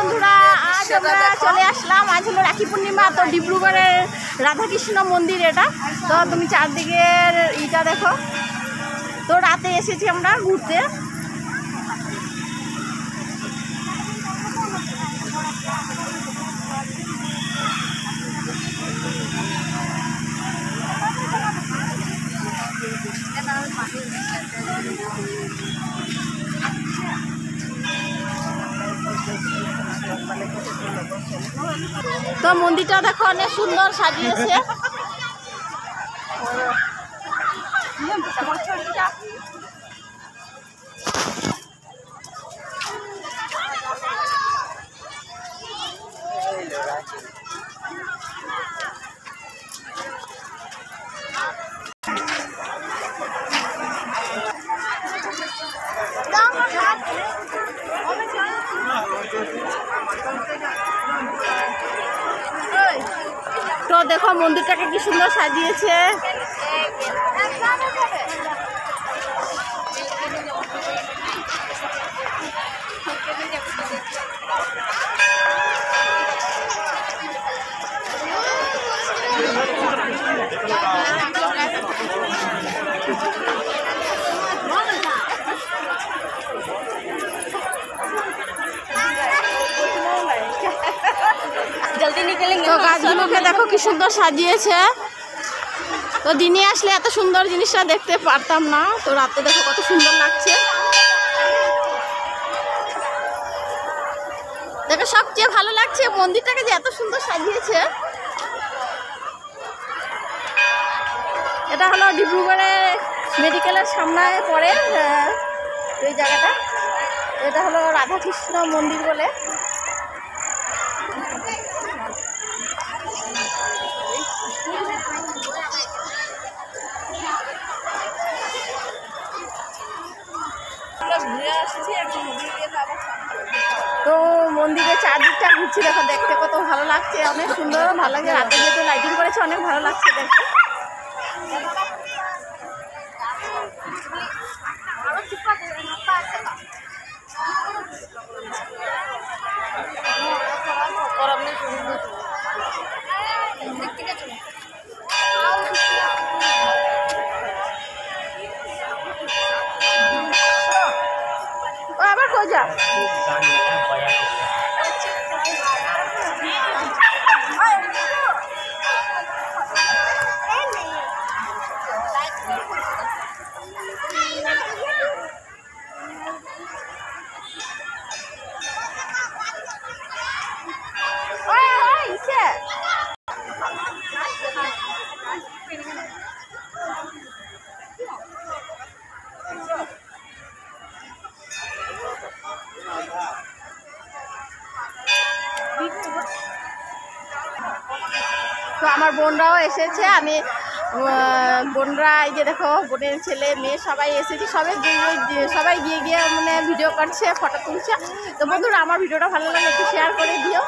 বন্ধুরা, আজ আমরা চলে আসলাম। আজ হলো রাখি পূর্ণিমা। তো ডিব্রুগড়ের রাধাকৃষ্ণ মন্দির এটা। তো তুমি চারদিকের ইটা দেখো। তো রাতে এসেছি আমরা ঘুরতে। তো মন্দিরটা দেখো অনেক সুন্দর সাজিয়েছে। তো দেখো মন্দিরটাকে কি সুন্দর সাজিয়েছে। তো গাছগুলোকে দেখো কি সুন্দর সাজিয়েছে। তো দিনে আসলে এত সুন্দর জিনিসটা দেখতে পারতাম না। তো রাতে দেখো কত সুন্দর লাগছে। দেখো সবচেয়ে ভালো লাগছে মন্দিরটাকে যে এত সুন্দর সাজিয়েছে। এটা হলো ডিব্রুগড়ে মেডিকেলের সামনে পড়ে এই জায়গাটা। এটা হলো রাধাকৃষ্ণ মন্দির বলে। তো মন্দিরের চারদিকটা ঘুরছি, দেখো দেখতে কত ভালো লাগছে। অনেক সুন্দর ভালো লাগছে। রাতে যেহেতু লাইটিং করেছে অনেক ভালো লাগছে দেখতে। ও আবার কই যা তো আমার বোনরাও এসেছে। আমি বোনরা এই যে দেখো বোনের ছেলে মেয়ে সবাই এসেছে। সবাই গিয়ে মানে ভিডিও করছে, ফটো তুলছে। তো বন্ধুরা আমার ভিডিওটা ভালো লাগলে একটু শেয়ার করে দিও।